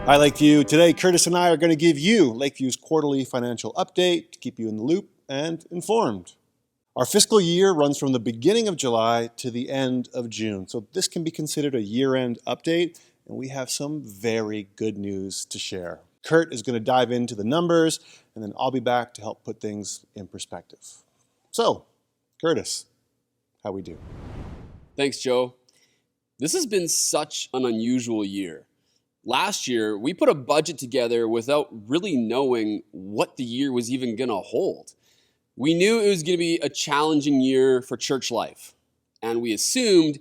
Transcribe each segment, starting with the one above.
Hi, Lakeview. Today, Curtis and I are going to give you Lakeview's quarterly financial update to keep you in the loop and informed. Our fiscal year runs from the beginning of July to the end of June, so this can be considered a year-end update, and we have some very good news to share. Kurt is going to dive into the numbers, and then I'll be back to help put things in perspective. So, Curtis, how we do? Thanks, Joe. This has been such an unusual year. Last year, we put a budget together without really knowing what the year was even going to hold. We knew it was going to be a challenging year for church life, and we assumed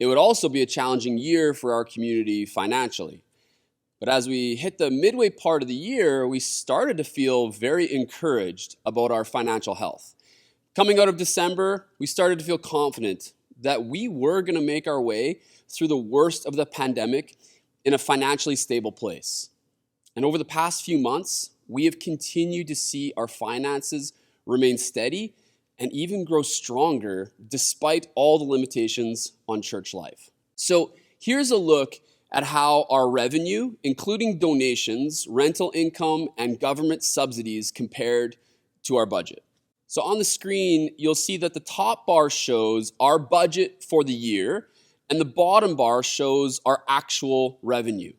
it would also be a challenging year for our community financially. But as we hit the midway part of the year, we started to feel very encouraged about our financial health. Coming out of December, we started to feel confident that we were going to make our way through the worst of the pandemic in a financially stable place. And over the past few months, we have continued to see our finances remain steady and even grow stronger despite all the limitations on church life. So here's a look at how our revenue, including donations, rental income, and government subsidies compared to our budget. So on the screen, you'll see that the top bar shows our budget for the year, and the bottom bar shows our actual revenue.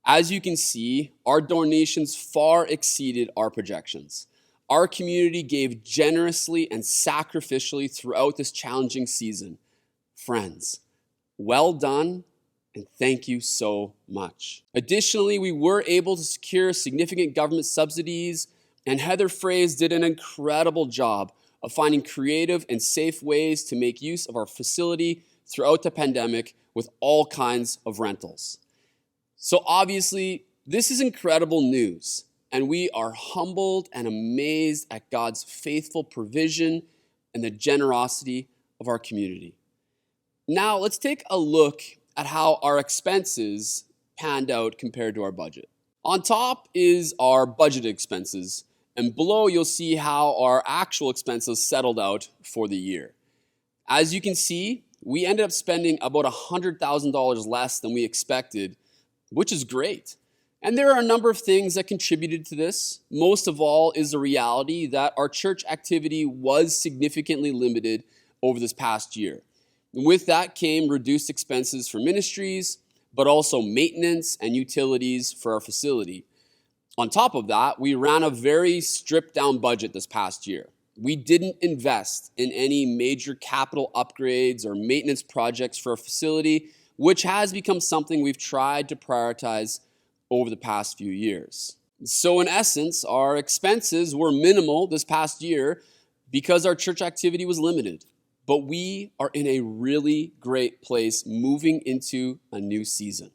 As you can see, our donations far exceeded our projections. Our community gave generously and sacrificially throughout this challenging season. Friends, well done, and thank you so much. Additionally, we were able to secure significant government subsidies, and Heather Fraze did an incredible job of finding creative and safe ways to make use of our facility throughout the pandemic with all kinds of rentals. So obviously, this is incredible news, and we are humbled and amazed at God's faithful provision and the generosity of our community. Now, let's take a look at how our expenses panned out compared to our budget. On top is our budget expenses, and below you'll see how our actual expenses settled out for the year. As you can see, we ended up spending about $100,000 less than we expected, which is great. And there are a number of things that contributed to this. Most of all is the reality that our church activity was significantly limited over this past year. And with that came reduced expenses for ministries, but also maintenance and utilities for our facility. On top of that, we ran a very stripped down budget this past year. We didn't invest in any major capital upgrades or maintenance projects for our facility, which has become something we've tried to prioritize over the past few years. So in essence, our expenses were minimal this past year because our church activity was limited. But we are in a really great place moving into a new season.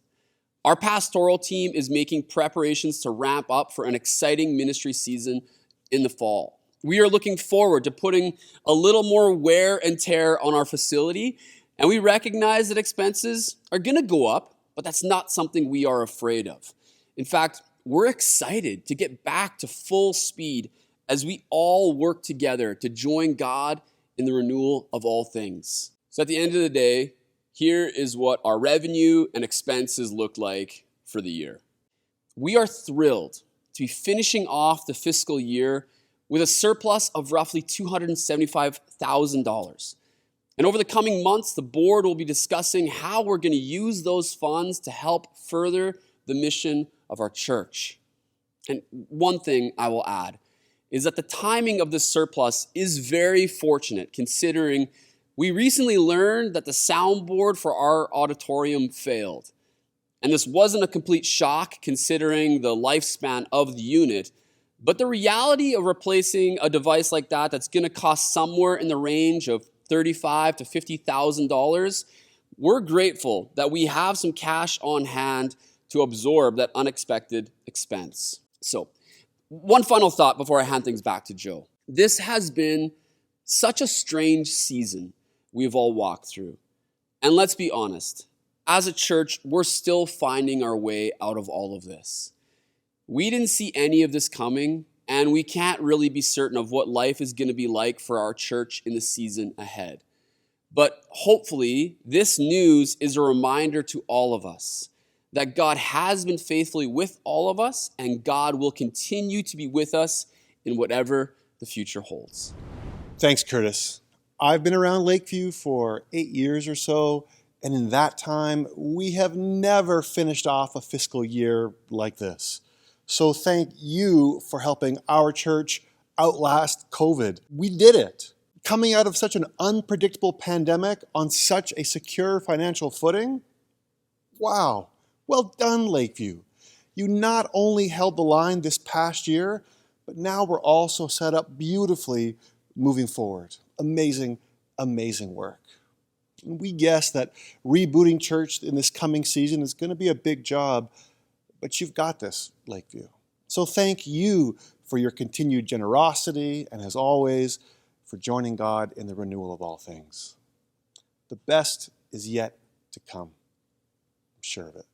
Our pastoral team is making preparations to ramp up for an exciting ministry season in the fall. We are looking forward to putting a little more wear and tear on our facility, and we recognize that expenses are going to go up, but that's not something we are afraid of. In fact, we're excited to get back to full speed as we all work together to join God in the renewal of all things. So at the end of the day, here is what our revenue and expenses look like for the year. We are thrilled to be finishing off the fiscal year with a surplus of roughly $275,000. And over the coming months, the board will be discussing how we're going to use those funds to help further the mission of our church. And one thing I will add is that the timing of this surplus is very fortunate, considering we recently learned that the soundboard for our auditorium failed. And this wasn't a complete shock considering the lifespan of the unit, but the reality of replacing a device like that that's going to cost somewhere in the range of $35,000 to $50,000, we're grateful that we have some cash on hand to absorb that unexpected expense. So, one final thought before I hand things back to Joe. This has been such a strange season we've all walked through. And let's be honest, as a church, we're still finding our way out of all of this. We didn't see any of this coming, and we can't really be certain of what life is going to be like for our church in the season ahead. But hopefully, this news is a reminder to all of us that God has been faithfully with all of us, and God will continue to be with us in whatever the future holds. Thanks, Curtis. I've been around Lakeview for 8 years or so, and in that time, we have never finished off a fiscal year like this. So thank you for helping our church outlast COVID. We did it. Coming out of such an unpredictable pandemic on such a secure financial footing? Wow. Well done, Lakeview. You not only held the line this past year, but now we're also set up beautifully moving forward. Amazing, amazing work. We guess that rebooting church in this coming season is going to be a big job, but you've got this, Lakeview. So thank you for your continued generosity and, as always, for joining God in the renewal of all things. The best is yet to come. I'm sure of it.